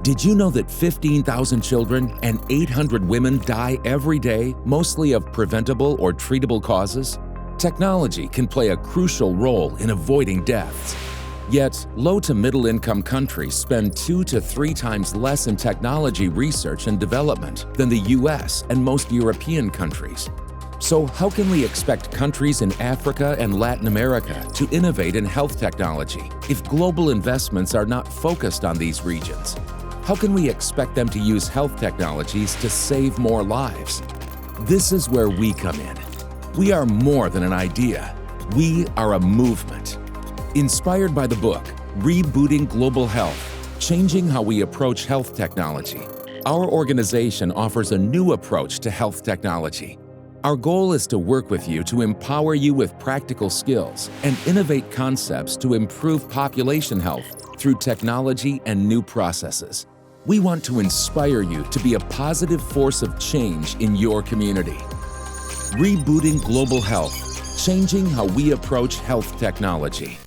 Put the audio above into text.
Did you know that 15,000 children and 800 women die every day, mostly of preventable or treatable causes? Technology can play a crucial role in avoiding deaths. Yet, low to middle income countries spend 2 to 3 times less in technology research and development than the US and most European countries. So how can we expect countries in Africa and Latin America to innovate in health technology if global investments are not focused on these regions? How can we expect them to use health technologies to save more lives? This is where we come in. We are more than an idea. We are a movement. Inspired by the book, Rebooting Global Health, Changing How We Approach Health Technology, our organization offers a new approach to health technology. Our goal is to work with you to empower you with practical skills and innovate concepts to improve population health through technology and new processes. We want to inspire you to be a positive force of change in your community. Rebooting Global Health, Changing How We Approach Health Technology.